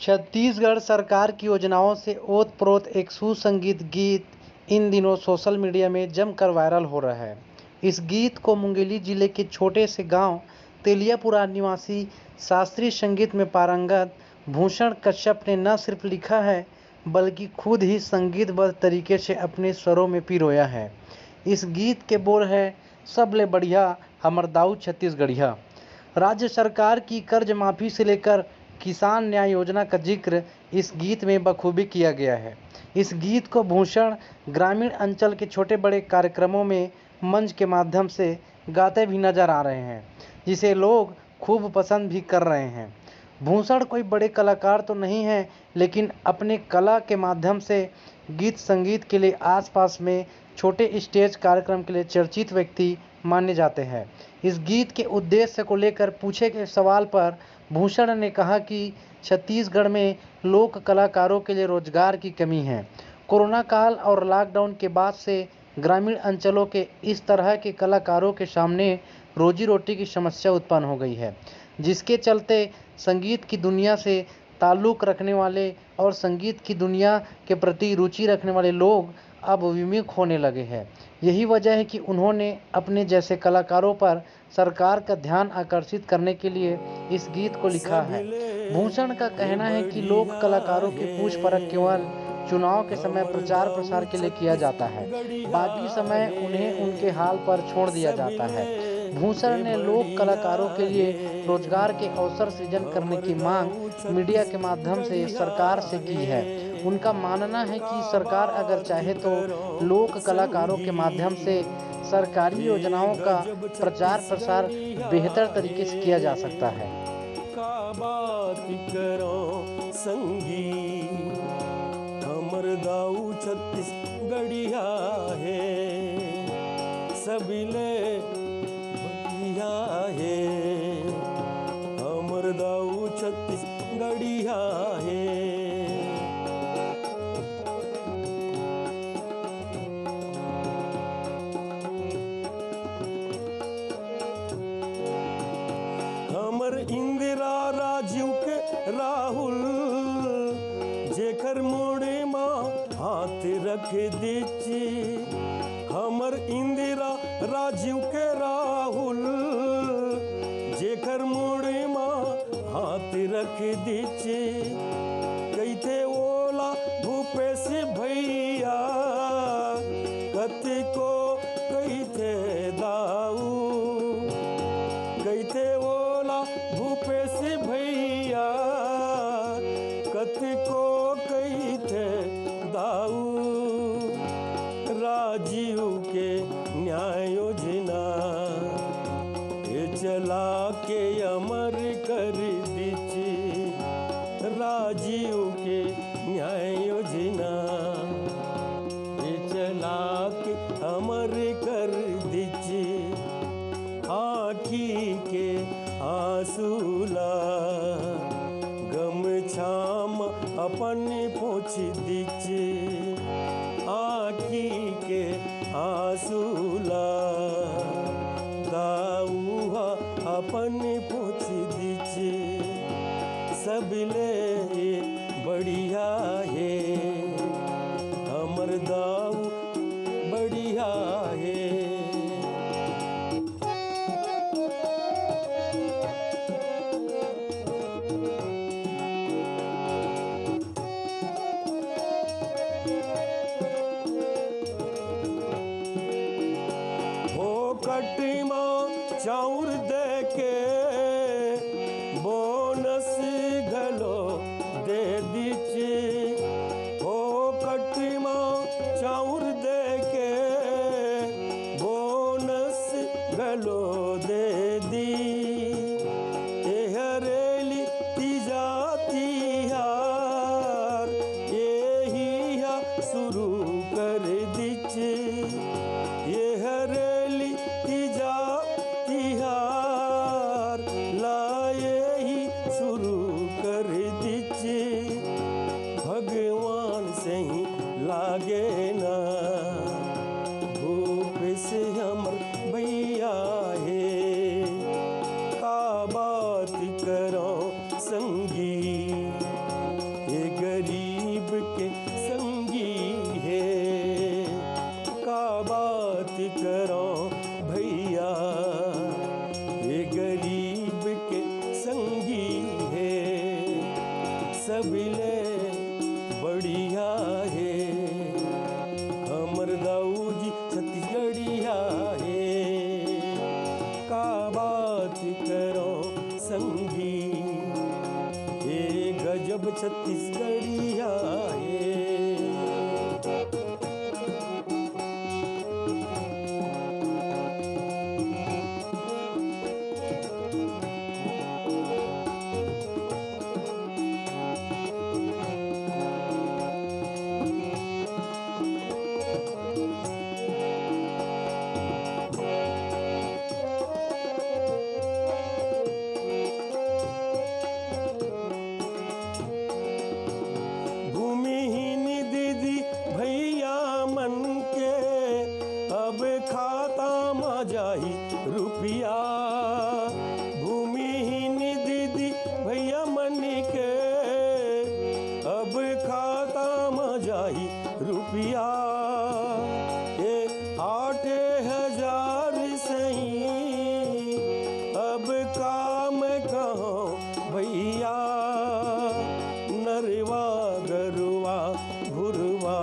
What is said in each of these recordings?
छत्तीसगढ़ सरकार की योजनाओं से ओत-प्रोत एक सुसंगीत गीत इन दिनों सोशल मीडिया में जमकर वायरल हो रहा है। इस गीत को मुंगेली जिले के छोटे से गांव तेलियापुरा निवासी शास्त्रीय संगीत में पारंगत भूषण कश्यप ने न सिर्फ लिखा है, बल्कि खुद ही संगीतबद्ध तरीके से अपने स्वरों में पिरोया है। इस गीत के बोल है, सबले बढ़िया हमर दाऊ छत्तीसगढ़िया। राज्य सरकार की कर्ज माफी से लेकर किसान न्याय योजना का जिक्र इस गीत में बखूबी किया गया है। इस गीत को भूषण ग्रामीण अंचल के छोटे बड़े कार्यक्रमों में मंच के माध्यम से गाते भी नजर आ रहे हैं, जिसे लोग खूब पसंद भी कर रहे हैं। भूषण कोई बड़े कलाकार तो नहीं है, लेकिन अपने कला के माध्यम से गीत संगीत के लिए आसपास में छोटे स्टेज कार्यक्रम के लिए चर्चित व्यक्ति माने जाते हैं। इस गीत के उद्देश्य को लेकर पूछे गए सवाल पर भूषण ने कहा कि छत्तीसगढ़ में लोक कलाकारों के लिए रोजगार की कमी है। कोरोना काल और लॉकडाउन के बाद से ग्रामीण अंचलों के इस तरह के कलाकारों के सामने रोजी रोटी की समस्या उत्पन्न हो गई है, जिसके चलते संगीत की दुनिया से ताल्लुक़ रखने वाले और संगीत की दुनिया के प्रति रुचि रखने वाले लोग अब विमुख होने लगे हैं। यही वजह है कि उन्होंने अपने जैसे कलाकारों पर सरकार का ध्यान आकर्षित करने के लिए इस गीत को लिखा है। भूषण का कहना है कि लोक कलाकारों की पूछ परख केवल चुनाव के समय प्रचार प्रसार के लिए किया जाता है, बाकी समय उन्हें उनके हाल पर छोड़ दिया जाता है। भूषण ने लोक कलाकारों के लिए रोजगार के अवसर सृजन करने की मांग मीडिया के माध्यम से सरकार से की है। उनका मानना है कि सरकार अगर चाहे तो लोक कलाकारों के माध्यम से सरकारी योजनाओं का प्रचार प्रसार बेहतर तरीके से किया जा सकता है। बात करो संगीत हमर दाऊ छत्तीसगढ़िया है, सबले बढ़िया है हमर दाऊ छत्तीसगढ़िया है। हमर इंदिरा राजीव के राहुल जेकर मोड़े माँ हाथ रख दीची, हमर इंदिरा राजीव के राहुल जेकर मोड़े माँ हाथ रख दीची, कहते ओला भूपेश भैया कति को कहते दाऊ, कहते ओला भूपेश भैया कति को कहते दाऊ। राजीव के न्याय योजना ये चला के अमर कर दीची, राजीव के न्याय योजना ये चला के अमर कर दीची, आँखी के आंसूला गमछाम अपन पोंछ दीची, आँखी के आंसूला दाऊहा अपन पोंछ दीची, सबले बढ़िया है हमर दाऊ बढ़िया है। कटिमा चाउर दे के बोनस घलो दे दीची, हो कटिमा चाउर दे के बोनस घलो दे दी, हरेली तीजा तिहार यही शुरू कर दीची, ये हरेली तीजा तिहार लाए ही शुरू कर दीची, भगवान से ही लागे ना भूप से हमर भैया है, का बात करो संगी छत्तीसगढ़िया है। भूमिहीन दीदी भैया मन के अब खाता में जाई रुपया। भूमिहीन दीदी भैया मन के अब खाता में जाई रुपया। ये 8,000 सही अब काम कहो भैया। नरवा गरुआ घुरवा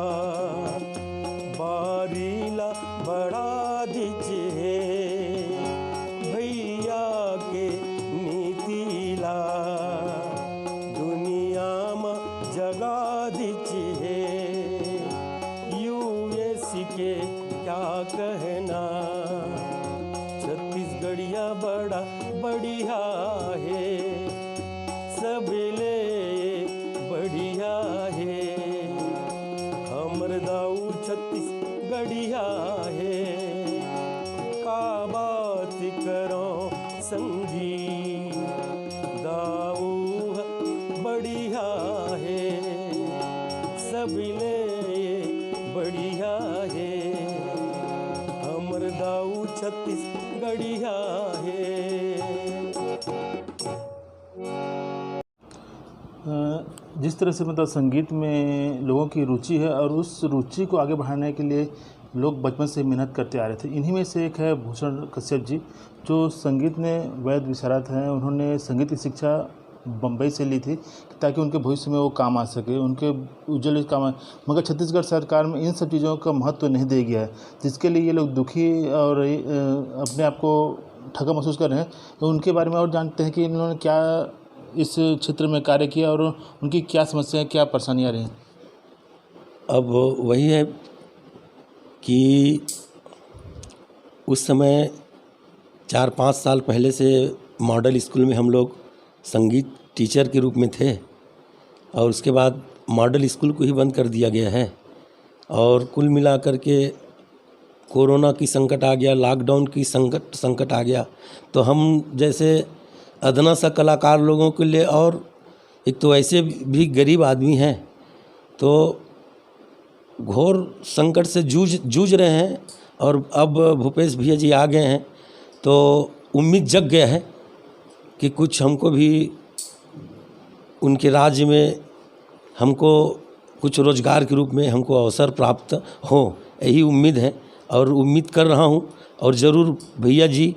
बारीला बढ़ा दीजिए भैया के नीतिला दुनिया में जगा दीजिए। यूएस के क्या कहना छत्तीसगढ़िया बड़ा बढ़िया है। सबले बढ़िया है हमर दाऊ छत्तीसगढ़िया है। का बात करो संगी दाऊ बढ़िया है। सबले बढ़िया है हमर दाऊ छत्तीसगढ़िया है। जिस तरह से मतलब संगीत में लोगों की रुचि है और उस रुचि को आगे बढ़ाने के लिए लोग बचपन से मेहनत करते आ रहे थे। इन्हीं में से एक है भूषण कश्यप जी, जो संगीत में वैध विशारद हैं। उन्होंने संगीत की शिक्षा बम्बई से ली थी ताकि उनके भविष्य में वो काम आ सके, उनके उज्जवल काम आए। मगर छत्तीसगढ़ सरकार में इन सब चीज़ों का महत्व नहीं दे गया है, जिसके लिए ये लोग दुखी और अपने आप को ठगा महसूस कर रहे हैं। तो उनके बारे में और जानते हैं कि इन्होंने क्या इस क्षेत्र में कार्य किया और उनकी क्या समस्याएं, क्या परेशानियां रही। अब वही है कि उस समय 4-5 साल पहले से मॉडल स्कूल में हम लोग संगीत टीचर के रूप में थे और उसके बाद मॉडल स्कूल को ही बंद कर दिया गया है। और कुल मिलाकर के कोरोना की संकट आ गया, लॉकडाउन की संकट आ गया, तो हम जैसे अदना सा कलाकार लोगों के लिए, और एक तो ऐसे भी गरीब आदमी हैं तो घोर संकट से जूझ रहे हैं। और अब भूपेश भैया जी आ गए हैं तो उम्मीद जग गया है कि कुछ हमको भी उनके राज्य में हमको कुछ रोजगार के रूप में हमको अवसर प्राप्त हो, यही उम्मीद है। और उम्मीद कर रहा हूँ और ज़रूर भैया जी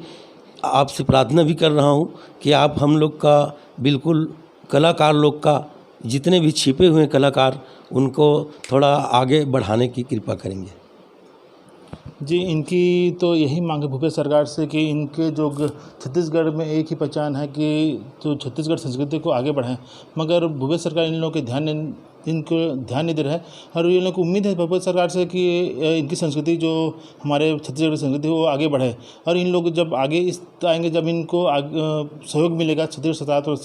आपसे प्रार्थना भी कर रहा हूँ कि आप हम लोग का बिल्कुल कलाकार लोग का जितने भी छिपे हुए कलाकार उनको थोड़ा आगे बढ़ाने की कृपा करेंगे। जी, इनकी तो यही मांग है भूपेश सरकार से कि इनके जो छत्तीसगढ़ में एक ही पहचान है कि तो छत्तीसगढ़ संस्कृति को आगे बढ़ाएं, मगर भूपेश सरकार इन लोगों के इनको ध्यान नहीं दे रहा है। और इन लोगों को उम्मीद है भूपेश सरकार से कि इनकी संस्कृति जो हमारे छत्तीसगढ़ की संस्कृति वो आगे बढ़े। और इन लोग जब आगे इस आएंगे, जब इनको सहयोग मिलेगा छत्तीसगढ़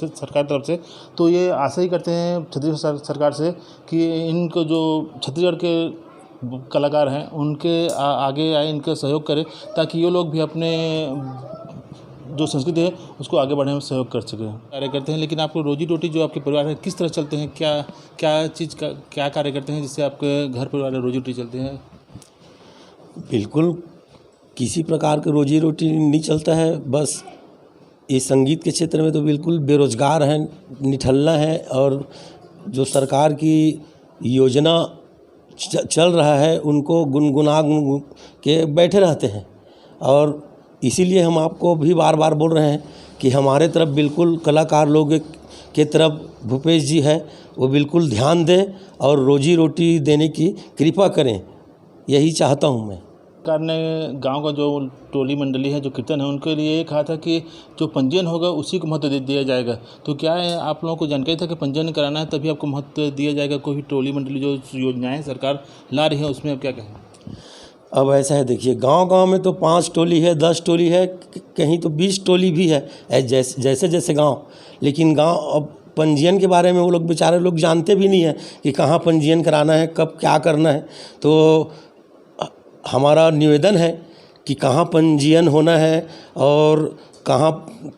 सरकार तरफ से, तो ये आशा ही करते हैं छत्तीसगढ़ सरकार से कि इनको जो छत्तीसगढ़ के कलाकार हैं उनके आगे आए, इनका सहयोग करें, ताकि ये लोग भी अपने जो संस्कृति है उसको आगे बढ़ाने में सहयोग कर सकें। कार्य करते हैं, लेकिन आपको रोजी रोटी जो आपके परिवार है किस तरह चलते हैं, क्या कार्य करते हैं जिससे आपके घर परिवार रोजी रोटी चलते हैं? बिल्कुल किसी प्रकार की रोजी रोटी नहीं चलता है, बस ये संगीत के क्षेत्र में तो बिल्कुल बेरोजगार हैं, निठल्ला है। और जो सरकार की योजना चल रहा है उनको गुनगुना के बैठे रहते हैं। और इसीलिए हम आपको भी बार बार बोल रहे हैं कि हमारे तरफ बिल्कुल कलाकार लोग के तरफ भूपेश जी है वो बिल्कुल ध्यान दें और रोजी रोटी देने की कृपा करें, यही चाहता हूं मैं। सरकार ने गांव का जो टोली मंडली है, जो कीर्तन है, उनके लिए ये कहा था कि जो पंजीयन होगा उसी को महत्व दिया जाएगा। तो क्या है, आप लोगों को जानकारी था कि पंजीयन कराना है तभी आपको महत्व दिया जाएगा? कोई भी टोली मंडली जो योजनाएं सरकार ला रही है उसमें आप क्या कहें? अब ऐसा है, देखिए गांव-गांव में तो 5 टोली है, 10 टोली है, कहीं तो 20 टोली भी है, जैसे जैसे गांव। लेकिन गांव अब पंजीयन के बारे में वो लोग बेचारे लोग जानते भी नहीं है कि कहाँ पंजीयन कराना है, कब क्या करना है। तो हमारा निवेदन है कि कहाँ पंजीयन होना है और कहाँ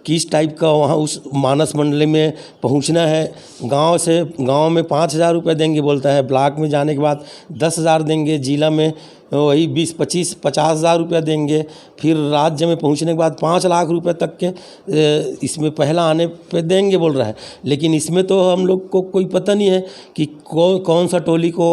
किस टाइप का वहाँ उस मानस मंडली में पहुँचना है। गांव में 5,000 रुपये देंगे बोलता है, ब्लॉक में जाने के बाद 10,000 देंगे, जिला में वही 20-25-50,000 रुपया देंगे, फिर राज्य में पहुंचने के बाद 5 लाख रुपए तक के इसमें पहला आने पे देंगे बोल रहा है। लेकिन इसमें तो हम लोग को कोई पता नहीं है कि कौन सा टोली को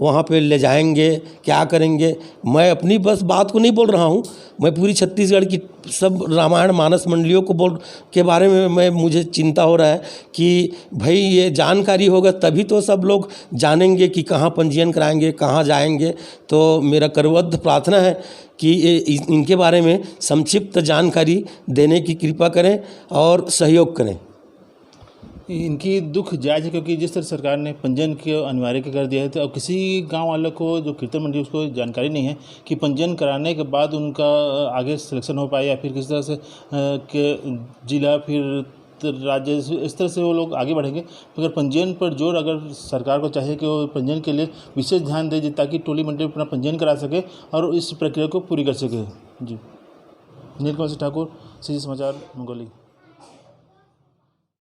वहाँ पे ले जाएंगे, क्या करेंगे। मैं अपनी बस बात को नहीं बोल रहा हूँ, मैं पूरी छत्तीसगढ़ की सब रामायण मानस मंडलियों को के बारे में मुझे चिंता हो रहा है कि भाई ये जानकारी होगा तभी तो सब लोग जानेंगे कि कहाँ पंजीयन कराएंगे, कहाँ जाएंगे। तो मेरा करबद्ध प्रार्थना है कि इनके बारे में संक्षिप्त जानकारी देने की कृपा करें और सहयोग करें। इनकी दुख जायज़ है, क्योंकि जिस तरह सरकार ने पंजीयन को अनिवार्य कर दिया है, तो अब किसी गांव वालों को जो कीर्तन मंडली उसको जानकारी नहीं है कि पंजीयन कराने के बाद उनका आगे सिलेक्शन हो पाए या फिर किस तरह से के जिला फिर राज्य, इस तरह से वो लोग आगे बढ़ेंगे। अगर पंजीयन पर जोर अगर सरकार को चाहिए कि वो पंजीयन के लिए विशेष ध्यान दे ताकि टोली मंडली अपना पंजीयन करा सके और इस प्रक्रिया को पूरी कर सके। जी, नीलकमल सिंह ठाकुर, CG समाचार, मंगोली।